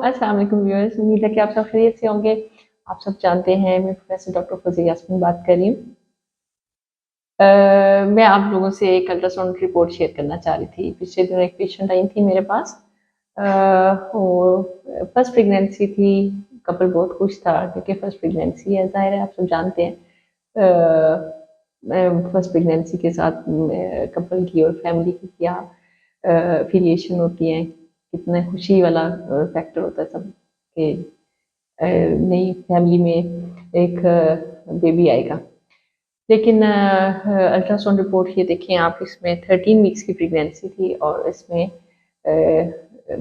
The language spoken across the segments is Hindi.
अस्सलाम वालेकुम व्यूअर्स, उम्मीद है कि आप सब खैरियत से होंगे। आप सब जानते हैं मैं प्रोफेसर डॉक्टर फौजिया यास्मीन बात कर रही हूँ। मैं आप लोगों से एक अल्ट्रासाउंड रिपोर्ट शेयर करना चाह रही थी। पिछले दिनों एक पेशेंट आई थी मेरे पास। वो फर्स्ट प्रेगनेंसी थी। कपल बहुत खुश था क्योंकि फर्स्ट प्रेगनेंसी है, जाहिर है आप सब जानते हैं। फर्स्ट प्रेगनेंसी के साथ कपल की और फैमिली की क्या फिलिएशन होती है, कितना खुशी वाला फैक्टर होता है सब कि नई फैमिली में एक बेबी आएगा। लेकिन अल्ट्रासाउंड रिपोर्ट ये देखें आप, इसमें 13 वीक्स की प्रेगनेंसी थी और इसमें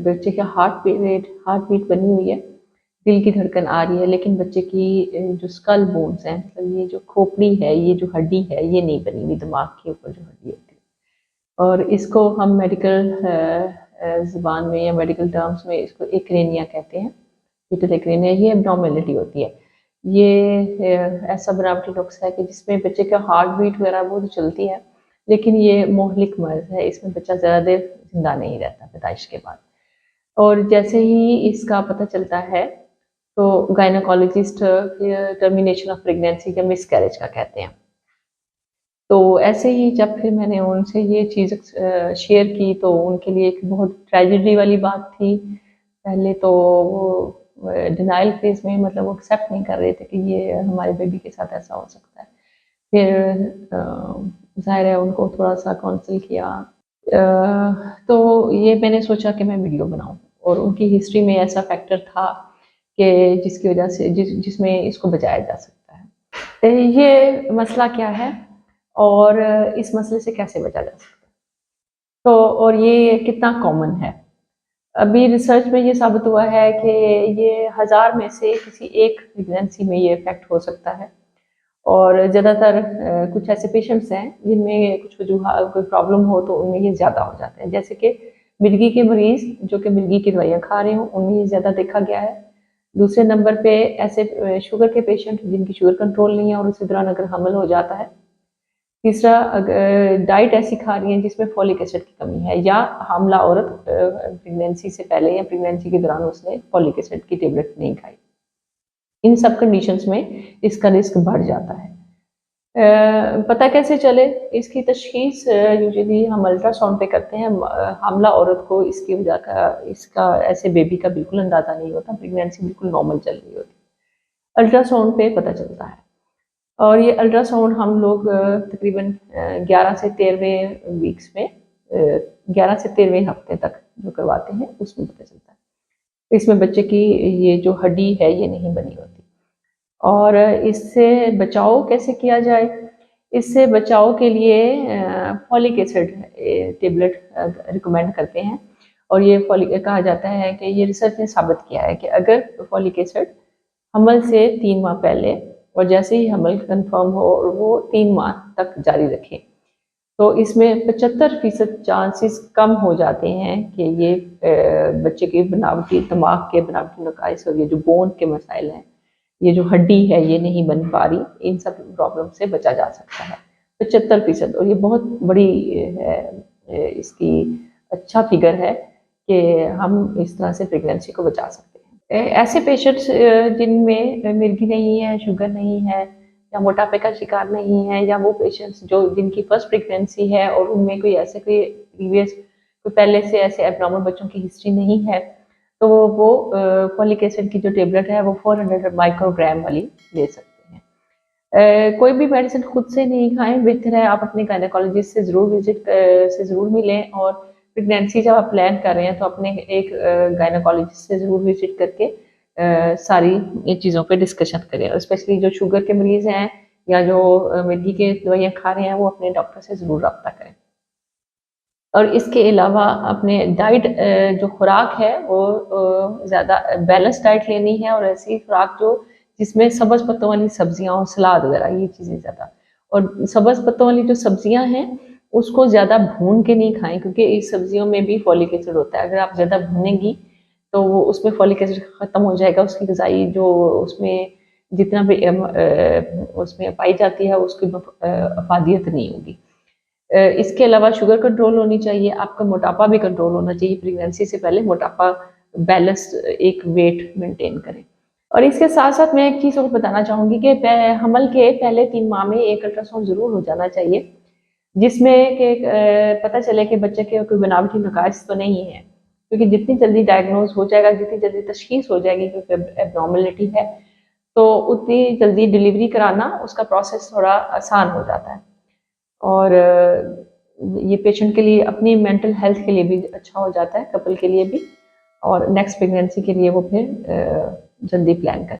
बच्चे का हार्ट बीट बनी हुई है, दिल की धड़कन आ रही है, लेकिन बच्चे की जो स्कल बोन्स हैं, मतलब ये जो खोपड़ी है, ये जो हड्डी है, ये नहीं बनी हुई, दिमाग के ऊपर जो हड्डी होती है। और इसको हम मेडिकल ज़ुबान में या मेडिकल टर्म्स में इसको एक्रेनिया कहते हैं। फीटल एक्रेनिया ये एब्नॉर्मेलिटी होती है। ये ऐसा बनावटी नुक्स है कि जिसमें बच्चे का हार्ट बीट वगैरह वो तो चलती है, लेकिन ये मोहलिक मर्ज है, इसमें बच्चा ज़्यादा देर जिंदा नहीं रहता पैदाइश के बाद। और जैसे ही इसका पता चलता है तो गायनोकोलॉजिस्ट टर्मिनेशन ऑफ प्रेगनेंसी या मिसकैरेज का कहते हैं। तो ऐसे ही जब फिर मैंने उनसे ये चीज़ शेयर की तो उनके लिए एक बहुत ट्रेजेडी वाली बात थी। पहले तो वो डिनाइल फेज में, मतलब वो एक्सेप्ट नहीं कर रहे थे कि ये हमारे बेबी के साथ ऐसा हो सकता है। फिर ज़ाहिर है उनको थोड़ा सा काउंसिल किया। तो ये मैंने सोचा कि मैं वीडियो बनाऊं, और उनकी हिस्ट्री में ऐसा फैक्टर था कि जिसकी वजह से जिसमें इसको बचाया जा सकता है। ये मसला क्या है और इस मसले से कैसे बचा जा सकता है, तो और ये कितना कॉमन है। अभी रिसर्च में ये साबित हुआ है कि ये 1000 में से किसी एक प्रेगनेंसी में ये इफेक्ट हो सकता है। और ज़्यादातर कुछ ऐसे पेशेंट्स हैं जिनमें कुछ वजूहात कोई प्रॉब्लम हो तो उनमें ये ज़्यादा हो जाते हैं, जैसे कि मिर्गी के मरीज़ जो कि मिर्गी की दवाइयाँ खा रहे हों, उनमें ये ज़्यादा देखा गया है। दूसरे नंबर पे ऐसे शुगर के पेशेंट जिनकी शुगर कंट्रोल नहीं है और उसी दौरान अगर हमल हो जाता है। तीसरा, डाइट ऐसी खा रही है जिसमें फॉलिक एसिड की कमी है, या हामला औरत प्रेगनेंसी से पहले या प्रेगनेंसी के दौरान उसने फॉलिक एसिड की टेबलेट नहीं खाई। इन सब कंडीशंस में इसका रिस्क बढ़ जाता है। पता कैसे चले, इसकी तशखीस यूजुअली हम अल्ट्रासाउंड पे करते हैं। हामला औरत को इसकी वजह का, इसका ऐसे बेबी का बिल्कुल अंदाज़ा नहीं होता, प्रेगनेंसी बिल्कुल नॉर्मल चल रही होती, अल्ट्रासाउंड पे पता चलता है। और ये अल्ट्रासाउंड हम लोग तकरीबन 11 से 13वें वीक्स में, 11 से 13वें हफ्ते तक जो करवाते हैं उसमें पता चलता है। इसमें बच्चे की ये जो हड्डी है ये नहीं बनी होती। और इससे बचाव कैसे किया जाए, इससे बचाव के लिए फॉलिक एसिड टेबलेट रिकमेंड करते हैं। और ये फॉलिक कहा जाता है कि ये रिसर्च ने साबित किया है कि अगर फॉलिक एसिड हमल से 3 माह पहले और जैसे ही हमल कंफर्म हो और वो 3 माह तक जारी रखें, तो इसमें 75% चांसेस कम हो जाते हैं कि ये बच्चे के बनावटी दिमाग के बनावटी नकाइस और ये जो बोन के मसाइल हैं, ये जो हड्डी है ये नहीं बन पा रही, इन सब प्रॉब्लम से बचा जा सकता है 75%। और ये बहुत बड़ी इसकी अच्छा फिगर है कि हम इस तरह से प्रेगनेंसी को बचा सकते हैं। ऐसे पेशेंट्स जिनमें मिर्गी नहीं है, शुगर नहीं है, या मोटापे का शिकार नहीं है, या वो पेशेंट्स जो जिनकी फर्स्ट प्रेगनेंसी है और उनमें कोई ऐसे कोई प्रीवियस कोई पहले से ऐसे एब्नॉर्मल बच्चों की हिस्ट्री नहीं है, तो वो फॉलिक एसिड की जो टेबलेट है वो 400 माइक्रोग्राम वाली ले सकते हैं। कोई भी मेडिसिन खुद से नहीं खाएं, बेहतर है आप अपने गायनेकोलॉजिस्ट से ज़रूर मिलें। और प्रेगनेंसी जब आप प्लान कर रहे हैं तो अपने एक गायनेकोलॉजिस्ट से ज़रूर विजिट करके सारी ये चीज़ों पे डिस्कशन करें। और स्पेशली जो शुगर के मरीज़ हैं या जो मिर्गी के दवाइयाँ खा रहे हैं, वो अपने डॉक्टर से ज़रूर रब्ता करें। और इसके अलावा अपने डाइट जो खुराक है वो ज़्यादा बैलेंस डाइट लेनी है, और ऐसी खुराक जो जिसमें सब्ज़ पत्तों वाली सब्जियां और सलाद वगैरह ये चीज़ें ज़्यादा। और सब्ज़ पत्तों वाली जो सब्जियां हैं उसको ज़्यादा भून के नहीं खाएं, क्योंकि इस सब्जियों में भी फॉलिक एसिड होता है। अगर आप ज़्यादा भूनेंगी तो वो उसमें फॉलिक एसिड ख़त्म हो जाएगा, उसकी ग़िज़ाई जो उसमें जितना भी उसमें पाई जाती है उसकी अफादियत नहीं होगी। इसके अलावा शुगर कंट्रोल होनी चाहिए, आपका मोटापा भी कंट्रोल होना चाहिए। प्रेगनेंसी से पहले मोटापा बैलेंस्ड एक वेट मेंटेन करें। और इसके साथ साथ मैं एक चीज़ और बताना चाहूँगी कि हमल के पहले 3 माह में एक अल्ट्रासाउंड ज़रूर हो जाना चाहिए, जिसमें कि पता चले कि बच्चे के कोई बनावटी नकाइस तो नहीं है, क्योंकि जितनी जल्दी डायग्नोज हो जाएगा, जितनी जल्दी तशखीस हो जाएगी कि एबनॉर्मलिटी है, तो उतनी जल्दी डिलीवरी कराना उसका प्रोसेस थोड़ा आसान हो जाता है। और ये पेशेंट के लिए अपनी मेंटल हेल्थ के लिए भी अच्छा हो जाता है, कपल के लिए भी, और नेक्स्ट प्रेगनेंसी के लिए वो फिर जल्दी प्लान करें।